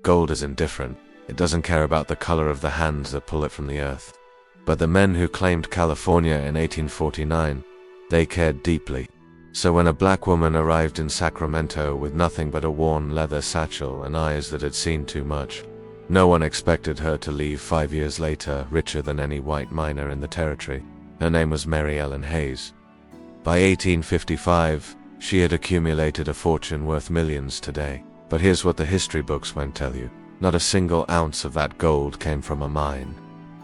Gold is indifferent. It doesn't care about the color of the hands that pull it from the earth. But the men who claimed California in 1849, they cared deeply. So when a black woman arrived in Sacramento with nothing but a worn leather satchel and eyes that had seen too much, no one expected her to leave 5 years later richer than any white miner in the territory. Her name was Mary Ellen Hayes. By 1855, she had accumulated a fortune worth millions today. But here's what the history books won't tell you. Not a single ounce of that gold came from a mine.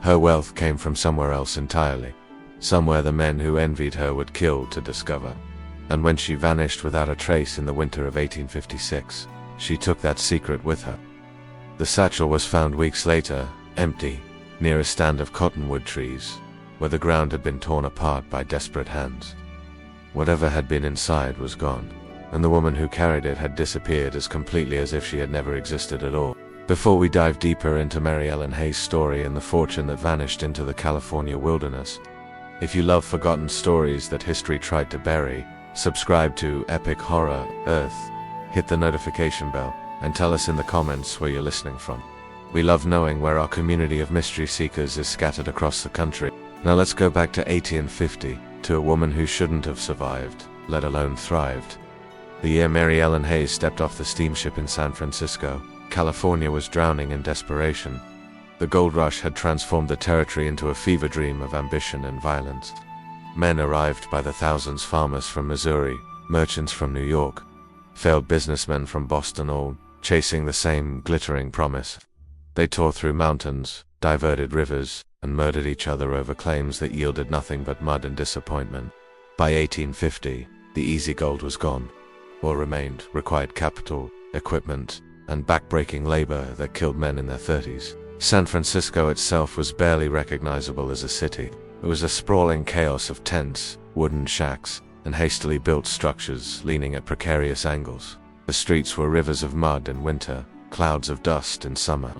Her wealth came from somewhere else entirely. Somewhere the men who envied her would kill to discover. And when she vanished without a trace in the winter of 1856, she took that secret with her. The satchel was found weeks later, empty, near a stand of cottonwood trees, where the ground had been torn apart by desperate hands. Whatever had been inside was gone, and the woman who carried it had disappeared as completely as if she had never existed at all. Before we dive deeper into Mary Ellen Hayes' story and the fortune that vanished into the California wilderness, if you love forgotten stories that history tried to bury, subscribe to Epic Horror Earth, hit the notification bell, and tell us in the comments where you're listening from. We love knowing where our community of mystery seekers is scattered across the country. Now let's go back to 1850, to a woman who shouldn't have survived, let alone thrived. The year Mary Ellen Hayes stepped off the steamship in San Francisco, California was drowning in desperation. The gold rush had transformed the territory into a fever dream of ambition and violence. Men arrived by the thousands, farmers from Missouri, merchants from New York, failed businessmen from Boston, all chasing the same glittering promise. They tore through mountains, diverted rivers, and murdered each other over claims that yielded nothing but mud and disappointment. By 1850, the easy gold was gone. What remained required capital, equipment, and backbreaking labor that killed men in their 30s. San Francisco itself was barely recognizable as a city. It was a sprawling chaos of tents, wooden shacks, and hastily built structures leaning at precarious angles. The streets were rivers of mud in winter, clouds of dust in summer.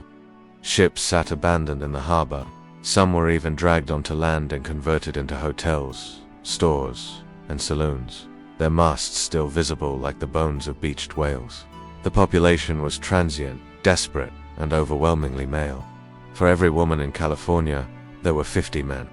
Ships sat abandoned in the harbor. Some were even dragged onto land and converted into hotels, stores, and saloons, their masts still visible like the bones of beached whales. The population was transient, desperate, and overwhelmingly male. For every woman in California, there were 50 men.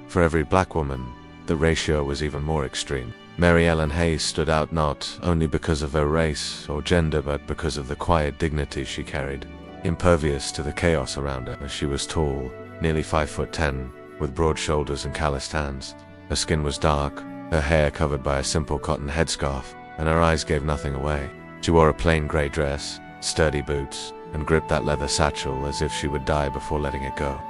For every black woman, the ratio was even more extreme. Mary Ellen Hayes stood out not only because of her race or gender, but because of the quiet dignity she carried. Impervious to the chaos around her, she was tall, nearly 5'10", with broad shoulders and calloused hands. Her skin was dark, her hair covered by a simple cotton headscarf, and her eyes gave nothing away. She wore a plain gray dress, sturdy boots, and gripped that leather satchel as if she would die before letting it go.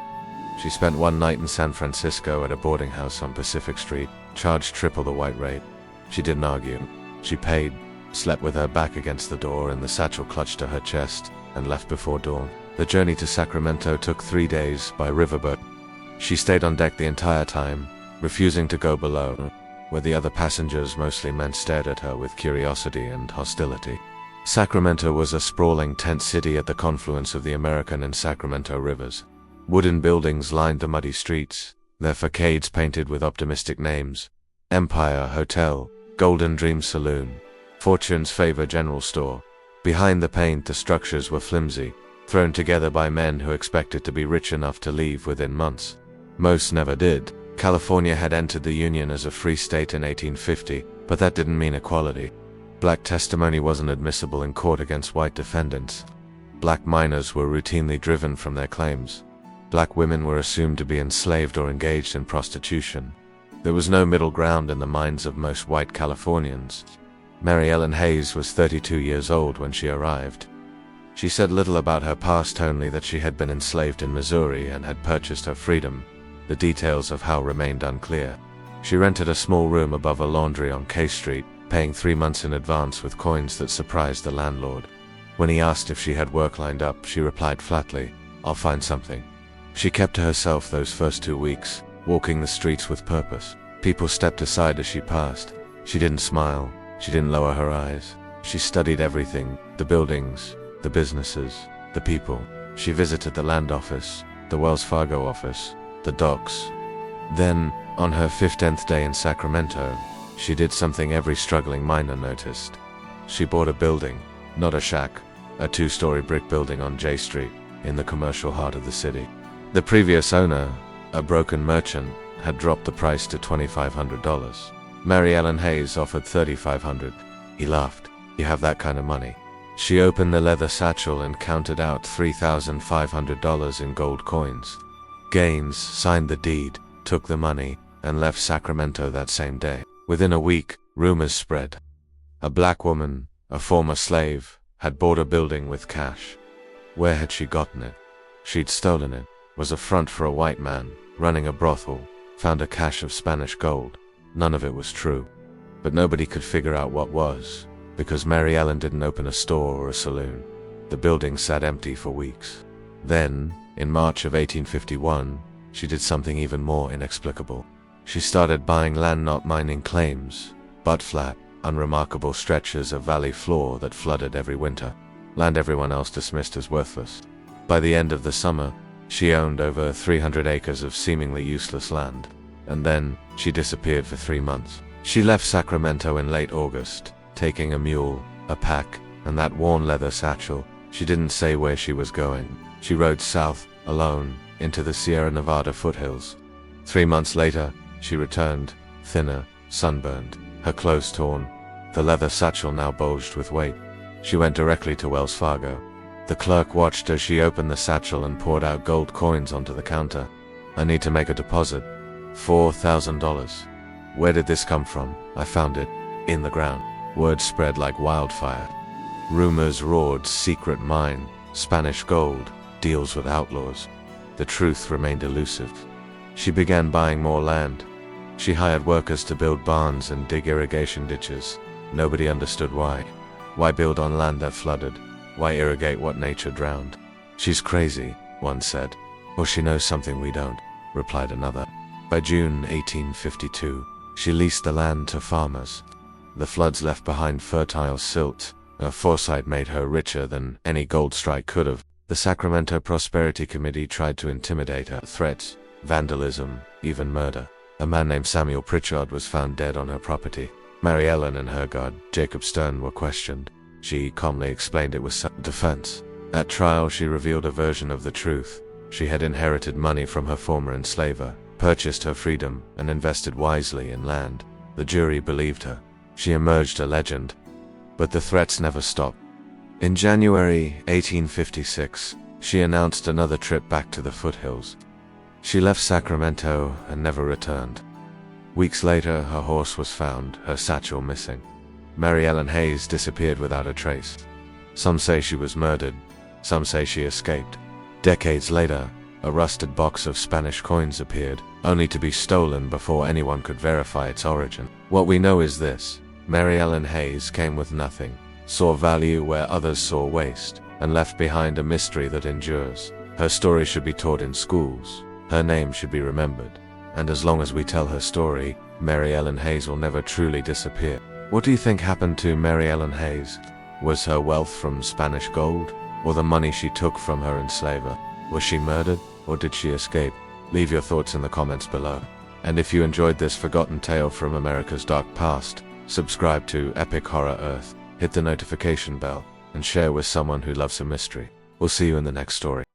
She spent one night in San Francisco at a boarding house on Pacific Street, charged triple the white rate. She didn't argue. She paid, slept with her back against the door and the satchel clutched to her chest, and left before dawn. The journey to Sacramento took 3 days by riverboat. She stayed on deck the entire time, refusing to go below, where the other passengers, mostly men, stared at her with curiosity and hostility. Sacramento was a sprawling tent city at the confluence of the American and Sacramento rivers. Wooden buildings lined the muddy streets, their facades painted with optimistic names: Empire Hotel, Golden Dream Saloon, Fortune's Favor General Store. Behind the paint, the structures were flimsy, thrown together by men who expected to be rich enough to leave within months. Most never did. California had entered the Union as a free state in 1850, but that didn't mean equality. Black testimony wasn't admissible in court against white defendants. Black miners were routinely driven from their claims. Black women were assumed to be enslaved or engaged in prostitution. There was no middle ground in the minds of most white Californians. Mary Ellen Hayes was 32 years old when she arrived. She said little about her past, only that she had been enslaved in Missouri and had purchased her freedom. The details of how remained unclear. She rented a small room above a laundry on K Street, paying 3 months in advance with coins that surprised the landlord. When he asked if she had work lined up, she replied flatly, "I'll find something." She kept to herself those first 2 weeks, walking the streets with purpose. People stepped aside as she passed. She didn't smile. She didn't lower her eyes. She studied everything: the buildings, the businesses, the people. She visited the land office, the Wells Fargo office, the docks. Then, on her 15th day in Sacramento, she did something every struggling miner noticed. She bought a building, not a shack, a two-story brick building on J Street, in the commercial heart of the city. The previous owner, a broken merchant, had dropped the price to $2,500. Mary Ellen Hayes offered $3,500. He laughed. "You have that kind of money." She opened the leather satchel and counted out $3,500 in gold coins. Gaines signed the deed, took the money, and left Sacramento that same day. Within a week, rumors spread. A black woman, a former slave, had bought a building with cash. Where had she gotten it? She'd stolen it, was a front for a white man, running a brothel, found a cache of Spanish gold. None of it was true. But nobody could figure out what was, because Mary Ellen didn't open a store or a saloon. The building sat empty for weeks. Then, in March of 1851, she did something even more inexplicable. She started buying land not mining claims, but flat, unremarkable stretches of valley floor that flooded every winter, land everyone else dismissed as worthless. By the end of the summer, she owned over 300 acres of seemingly useless land, and then she disappeared for 3 months. She left Sacramento in late August, taking a mule, a pack, and that worn leather satchel. She didn't say where she was going. She rode south, alone, into the Sierra Nevada foothills. 3 months later, she returned, thinner, sunburned, her clothes torn. The leather satchel now bulged with weight. She went directly to Wells Fargo. The clerk watched as she opened the satchel and poured out gold coins onto the counter. "I need to make a deposit. $4,000. Where did this come from?" "I found it. In the ground." Word spread like wildfire. Rumors roared: secret mine, Spanish gold, deals with outlaws. The truth remained elusive. She began buying more land. She hired workers to build barns and dig irrigation ditches. Nobody understood why. Why build on land that flooded? Why irrigate what nature drowned? "She's crazy," one said. "Or she knows something we don't," replied another. By June 1852, she leased the land to farmers. The floods left behind fertile silt. Her foresight made her richer than any gold strike could have. The Sacramento Prosperity Committee tried to intimidate her. Threats, vandalism, even murder. A man named Samuel Pritchard was found dead on her property. Mary Ellen and her guard, Jacob Stern, were questioned. She calmly explained it was self-defense. At trial, she revealed a version of the truth. She had inherited money from her former enslaver, purchased her freedom, and invested wisely in land. The jury believed her. She emerged a legend. But the threats never stopped. In January 1856, she announced another trip back to the foothills. She left Sacramento and never returned. Weeks later, her horse was found, her satchel missing. Mary Ellen Hayes disappeared without a trace. Some say she was murdered, some say she escaped. Decades later, a rusted box of Spanish coins appeared, only to be stolen before anyone could verify its origin. What we know is this: Mary Ellen Hayes came with nothing, saw value where others saw waste, and left behind a mystery that endures. Her story should be taught in schools. Her name should be remembered. And as long as we tell her story, Mary Ellen Hayes will never truly disappear. What do you think happened to Mary Ellen Hayes? Was her wealth from Spanish gold, or the money she took from her enslaver? Was she murdered, or did she escape? Leave your thoughts in the comments below. And if you enjoyed this forgotten tale from America's dark past, subscribe to Epic Horror Earth, hit the notification bell, and share with someone who loves a mystery. We'll see you in the next story.